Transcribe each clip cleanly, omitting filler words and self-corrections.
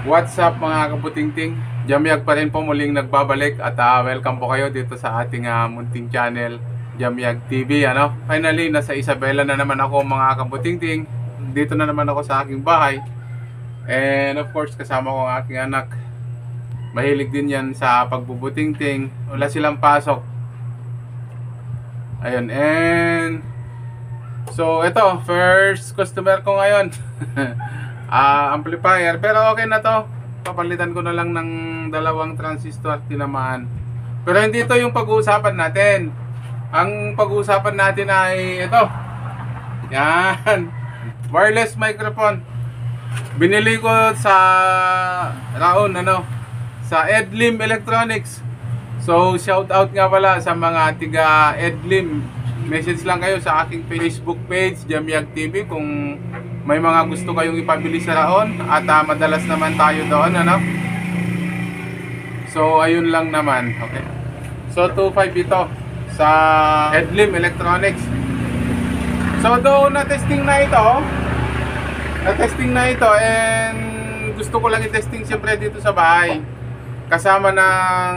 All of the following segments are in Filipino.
What's up mga kabutingting? Jamyag pa rin po muling nagbabalik at welcome po kayo dito sa ating munting channel, Jamyag TV. Finally, nasa Isabela na naman ako mga kabutingting. Dito na naman ako sa aking bahay. And of course, kasama ko ang aking anak. Mahilig din yan sa pagbubutingting. Wala silang pasok. Ayun, and so ito, first customer ko ngayon. Amplifier, pero okay na to. Papalitan ko na lang ng dalawang transistor, tinamaan. Pero hindi ito yung pag-uusapan natin. Ang pag-uusapan natin ay ito. Yan. Wireless microphone. Binili ko sa Raon, sa Edlim Electronics. So shout out nga pala sa mga tiga Edlim. Message lang kayo sa aking Facebook page, Jamyag TV, kung may mga gusto kayong ipabili sa Raon. At madalas naman tayo doon, So ayun lang naman, okay. So 2.5 ito sa Edlim Electronics. So doon na-testing na ito, and gusto ko lang i-testing siyempre dito sa bahay. Kasama ng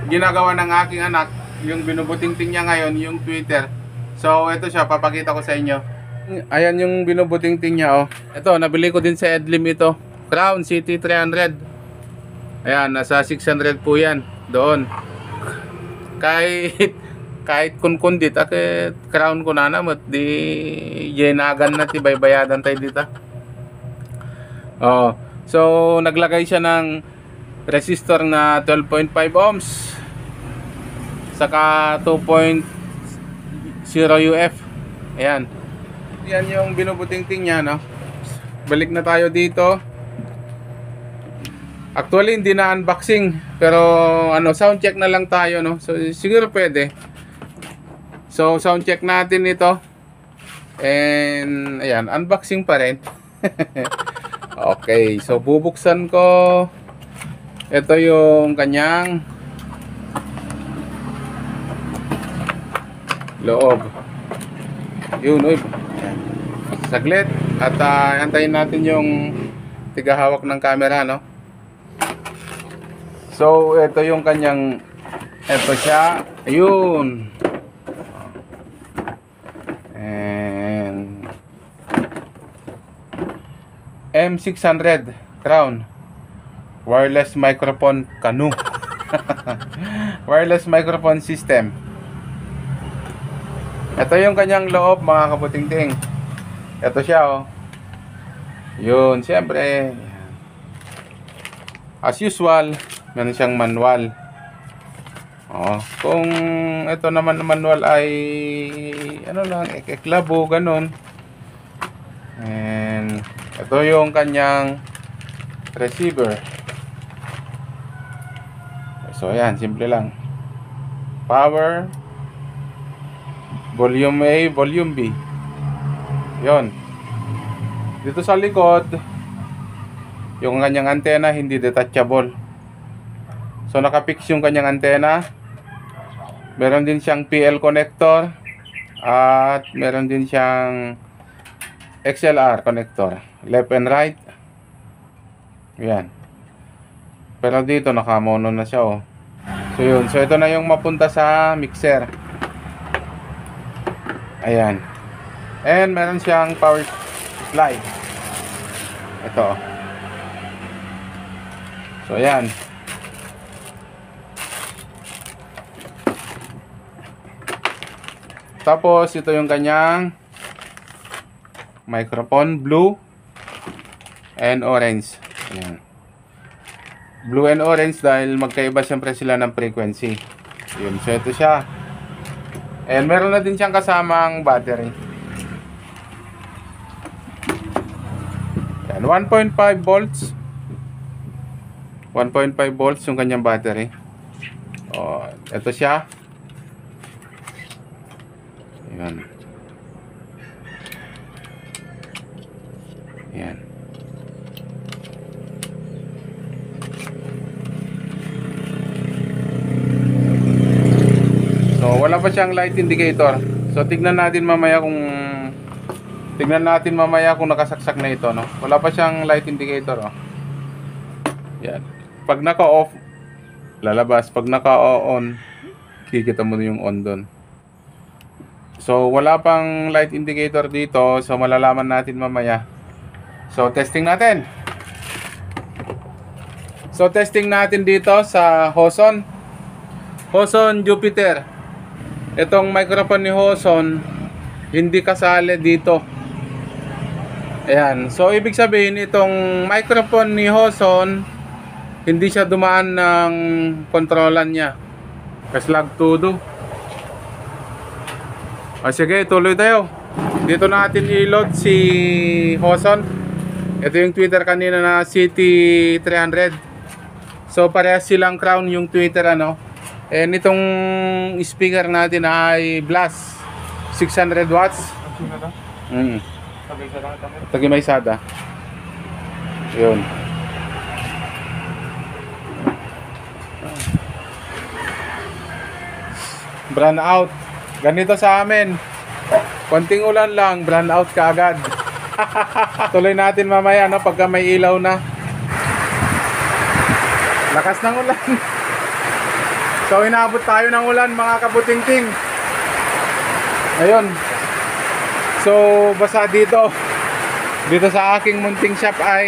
ginagawa ng aking anak, yung binubutingting niya ngayon, yung Twitter. So ito siya, papakita ko sa inyo. Ayan yung binubutingting niya, oh. Ito, nabili ko din sa Edlim ito. Crown City 300. Ayan, nasa 600 po yan doon. Kahit kunkundit, akit Crown ko na naman, di yenagan na, tibay bayadan tayo dito. Oh, so naglagay siya ng resistor na 12.5 ohms. Saka 2.0 UF. Ayan. Yan yung binubutingting niya, no? Balik na tayo dito. Actually, hindi na unboxing. Pero, sound check na lang tayo, no? So, siguro pwede. So, sound check natin ito. And, ayan, unboxing pa rin. Okay, so bubuksan ko. Ito yung kanyang loob. Yun, uy. Saglit. At antayin natin yung tigahawak ng camera, no? So, ito yung kanyang, ito siya. Ayun. And M600 Crown wireless microphone Kanu. Wireless microphone system. Ito yung kanyang loob mga kabutingting. Ito siya, oh. Yun, siyempre. As usual, meron siyang manual. Oh, kung ito naman na manual ay eklabo, ganun. And ito yung kanyang receiver. So ayan, simple lang. Power, volume A, volume B. Yon. Dito sa likod, yung kanyang antena hindi detachable. So nakapix yung kanyang antena. Meron din siyang PL connector at meron din siyang XLR connector, left and right. Yan. Pero dito nakamono na siya, oh. So yun, so ito na yung mapunta sa mixer. Ayan. And meron siyang power supply. Ito. So ayan. Tapos ito yung kanyang microphone, blue and orange. Ayan. Blue and orange dahil magkaiba siyempre sila ng frequency. Yun. So ito siya. And meron na din siyang kasamang battery. Yan, 1.5 volts. 1.5 volts yung kanyang battery. Oh, ito siya. Yan. Yan. So wala pa siyang light indicator. So tignan natin mamaya kung nakasaksak na ito, no. Wala pa siyang light indicator, oh. Yan. Pag naka-off, lalabas. Pag naka-on, kikita mo yung on doon. So, wala pang light indicator dito. So, malalaman natin mamaya. So, testing natin. So, testing natin dito sa Hoson. Hoson Jupiter. Itong microphone ni Hoson, hindi kasali dito. Ayan. So, ibig sabihin, itong microphone ni Hoson, hindi siya dumaan ng kontrolan niya. Kaslag todo. O sige, tuloy tayo. Dito natin i-load si Hoson. Ito yung tweeter kanina na CT300. So parehas silang crown yung tweeter ano. And itong speaker natin ay Blast 600 watts. Tagi may sada. Yun. Brand out. Ganito sa amin. Konting ulan lang, brand out ka agad. Tuloy natin mamaya no, pagka may ilaw na. Lakas ng ulan. So inaabot tayo ng ulan mga kabutingting. Ayun. So basa dito. Dito sa aking munting shop ay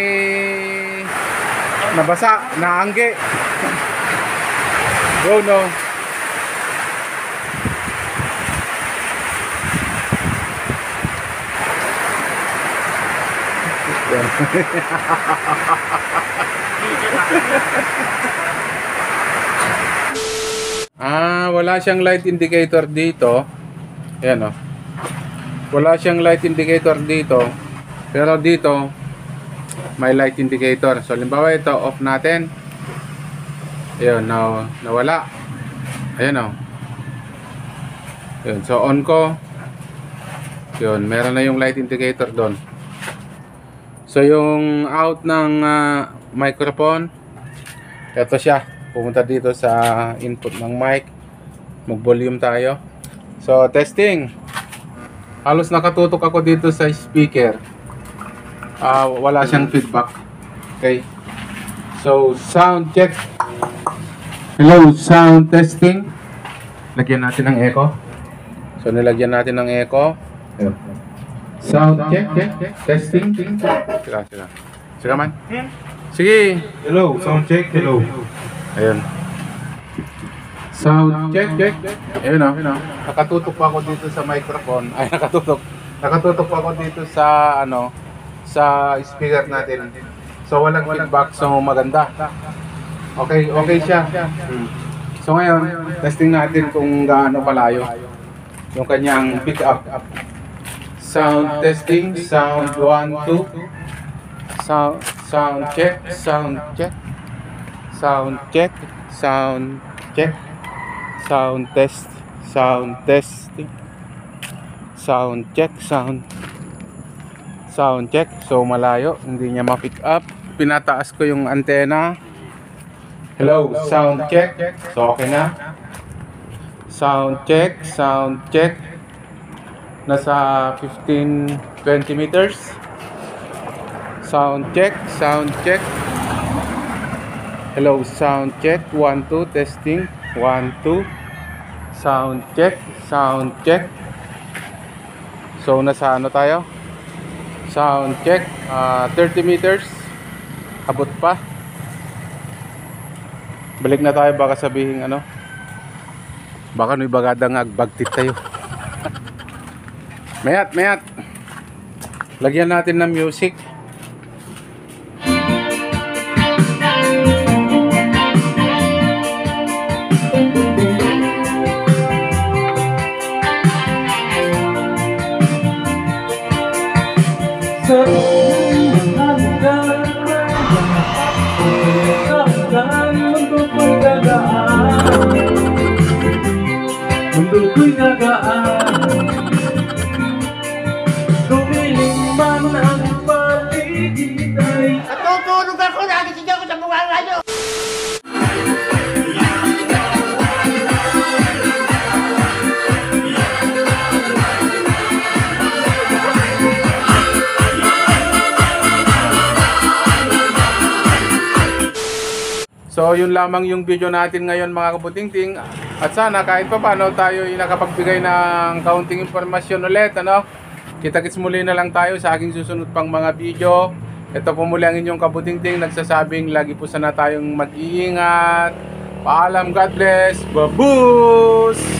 nabasa, naangge. Go no. Wala siyang light indicator dito. Ayan o. Wala siyang light indicator dito. Pero dito may light indicator. So halimbawa ito, off natin. Ayun, nawala. Ayan o. Ayun, so on ko. Yun, meron na yung light indicator doon. So yung out ng microphone, ito siya, pumunta dito sa input ng mic, mag-volume tayo. So testing, halos nakatutok ako dito sa speaker, wala siyang feedback. Okay, so sound check. Hello, sound testing. Lagyan natin ng echo. So nilagyan natin ng echo. Ayun. Sound check. Testing. Sila man. Sige. Hello, sound check. Hello. Ayun. Sound check. Ayun o. Nakatutok pa ako dito sa microphone. Ay, nakatutok pa ako dito sa sa speaker natin. So walang feedback, so maganda. Okay siya. So ngayon, testing natin kung gaano kalayo yung kanyang pick up. Sound testing, sound 1, 2. Sound check. Sound test. Sound testing. Sound check. So malayo, hindi niya ma-pick up. Pinataas ko yung antena. Hello, sound check. So okay na. Sound check. Nasa 15-20 meters. Sound check. Hello, sound check. 1, 2, testing. 1, 2. Sound check. So nasa tayo? Sound check. 30 meters. Abot pa. Balik na tayo, baka sabihin baka may bagadang agbagtit tayo. Mayat. Lagyan natin ng music. Mundo ko'y nagaan, tumiling man ang paligid ay Natutulog ako, nagising ako sa mga radyo. So yun lamang yung video natin ngayon mga kabutingting. At sana kahit pa paano tayo ay nakapagbigay ng kaunting impormasyon ulit, ano? Kita-kits muli na lang tayo sa aking susunod pang mga video. Ito po muli ang inyong kabutingting nagsasabing lagi po sana tayong mag-iingat. Paalam, God bless, babush!